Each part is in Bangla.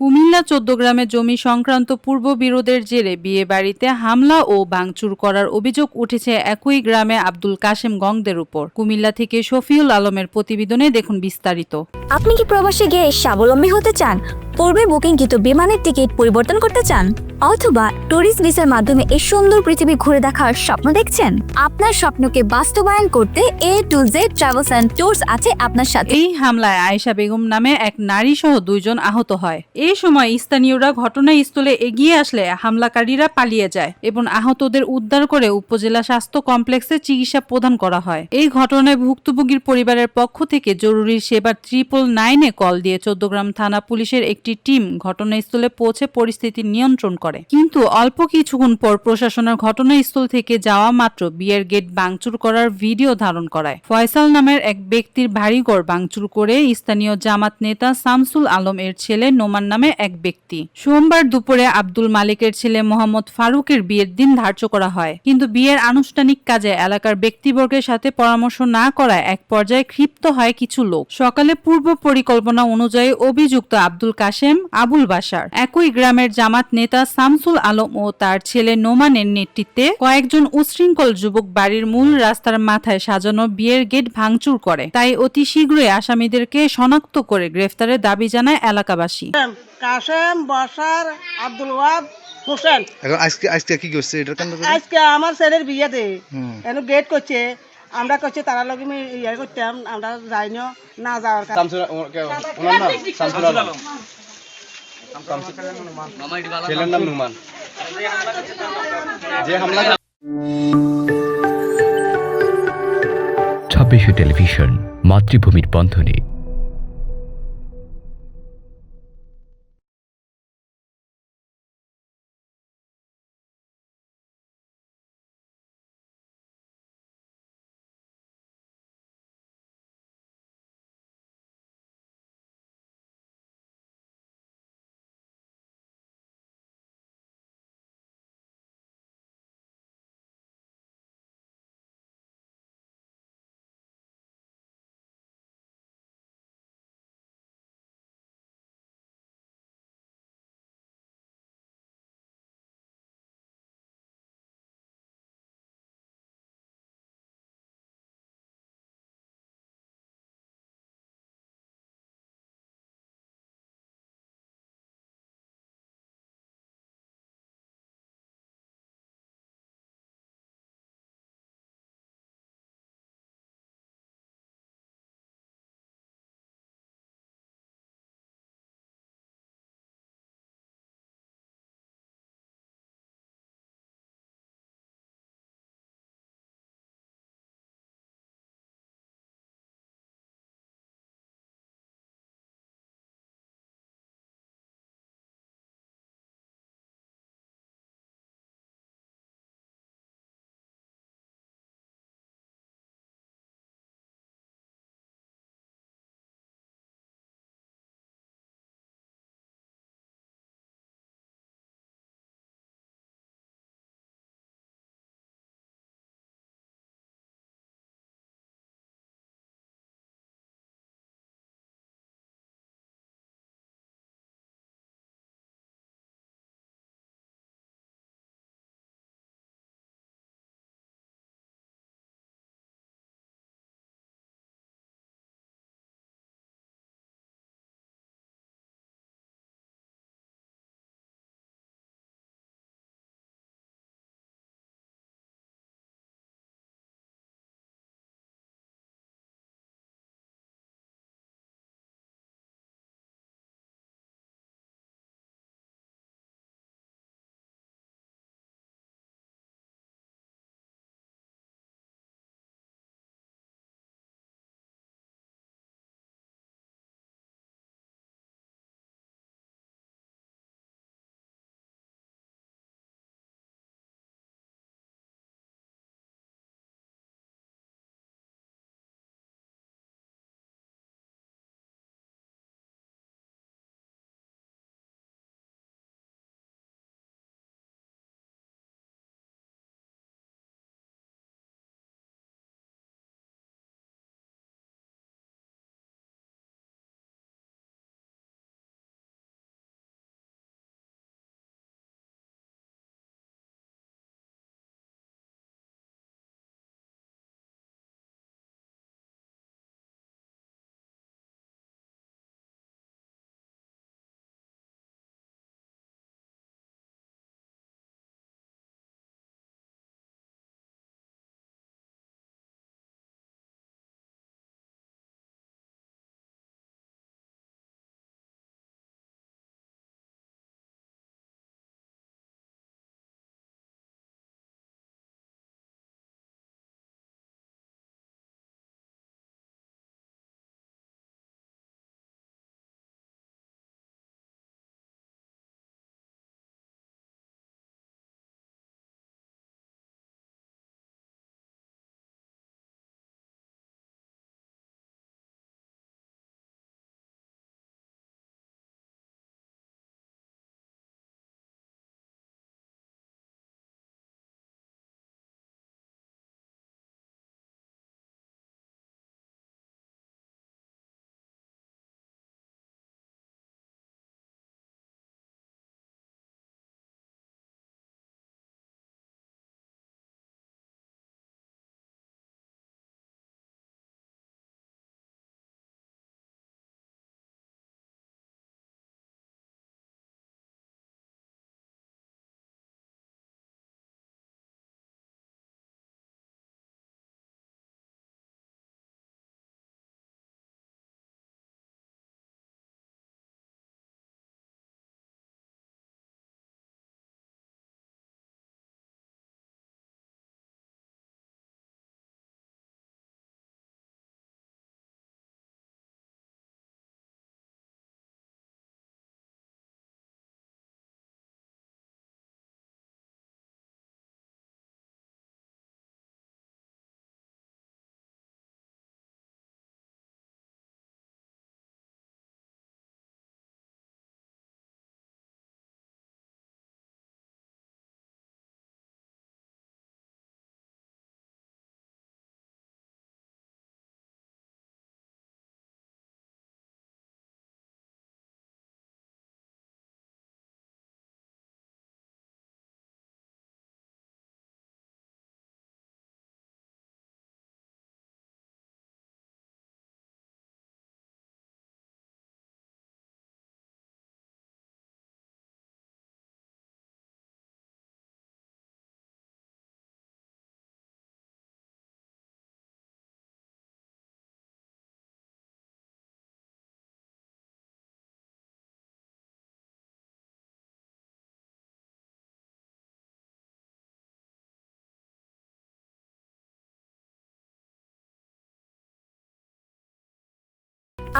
কুমিল্লা ১৪ গ্রামে জমি সংক্রান্ত পূর্ববিরোধের জেরে বিয়েবাড়িতে হামলা ও ভাঙচুর করার অভিযোগ উঠেছে একই গ্রামে আব্দুল কাশেম গংদের উপর। কুমিল্লা থেকে শফিউল আলমের প্রতিবেদনে দেখুন বিস্তারিত। আপনি কি প্রবাসে গিয়ে স্বাবলম্বী হতে চান? পূর্বে বুকিংকৃত বিমানের টিকিট পরিবর্তন করতে চান, অথবা ট্যুরিস্ট ভিসার মাধ্যমে এই সুন্দর পৃথিবী ঘুরে দেখার স্বপ্ন দেখছেন? আপনার স্বপ্নকে বাস্তবায়ন করতে A to Z travels and tours আছে আপনার সাথে। এই হামলায় আয়েশা বেগম নামে এক নারী সহ 2 জন আহত হয়। এই সময় স্থানীয়রা ঘটনাস্থলে এগিয়ে আসলে হামলাকারীরা পালিয়ে যায় এবং আহতদের উদ্ধার করে উপজেলা স্বাস্থ্য কমপ্লেক্সে চিকিৎসা প্রদান করা হয়। এই ঘটনায় ভুক্তভোগীর পরিবারের পক্ষ থেকে জরুরি সেবা 999-এ কল দিয়ে ১৪গ্রাম থানা পুলিশের একটি টিম ঘটনাস্থলে পৌঁছে পরিস্থিতি নিয়ন্ত্রণ করে। কিন্তু অল্প কিছুক্ষণ পর প্রশাসনের ঘটনাস্থল থেকে যাওয়া মাত্র বিয়ের গেট ভাঙচুর করার ভিডিও ধারণ করায়। ফয়সাল নামের এক ব্যক্তির বাড়িঘর ভাঙচুর করে স্থানীয় জামাত নেতা শামসুল আলম এর ছেলে নোমান নামে এক ব্যক্তি। সোমবার দুপুরে আব্দুল মালিকের ছেলে মোহাম্মদ ফারুকের বিয়ের দিন ধার্য করা হয়, কিন্তু বিয়ের আনুষ্ঠানিক কাজে এলাকার ব্যক্তিবর্গের সাথে পরামর্শ না করায় এক পর্যায়ে ক্ষিপ্ত হয় কিছু লোক। সকালে পূর্ব পরিকল্পনা অনুযায়ী অভিযুক্ত আব্দুল কাশেম, আবুল বাশার, একই গ্রামের জামাত নেতা শামসুল আলম ও তার ছেলে নোমানের নেতৃত্বে কয়েকজন উচ্ছৃঙ্খল যুবক বাড়ির মূল রাস্তার মাথায় সাজানো বিয়ের গেট ভাঙচুর করে। তাই অতি শীঘ্রই আসামিদেরকে শনাক্ত করে গ্রেফতারের দাবি জানায় এলাকাবাসী। কাশেম, বাশার, আব্দুল ওয়াহাব, হোসেন। এখন আজকে কি করছে এটার কারণ? আজকে আমার ছেলের বিয়েতে এনে গেট করছে, আমরা করছে তারা লগে ইয়ে করতাম, আমরা যাইনিও না যাওয়ার কারণে ছেলের নাম নুমান। যে হামলা ২৬ টেলিভিশন, মাতৃভূমির বন্ধনে।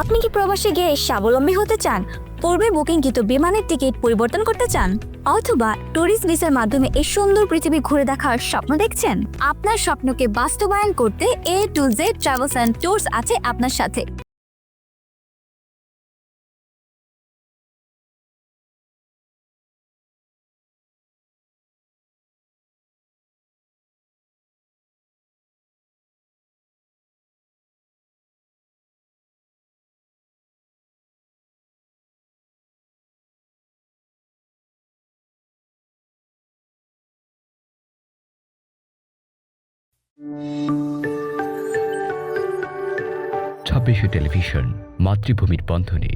আপনি কি প্রবাসে গিয়ে স্বাবলম্বী হতে চান? পূর্বে বুকিংকৃত বিমানের টিকিট পরিবর্তন করতে চান, অথবা ট্যুরিস্ট ভিসার মাধ্যমে এই সুন্দর পৃথিবী ঘুরে দেখার স্বপ্ন দেখছেন? আপনার স্বপ্নকে বাস্তবায়ন করতে A to Z travels and tours আছে আপনার সাথে। ছাব্বিশে টেলিভিশন মাতৃভূমির বন্ধনে।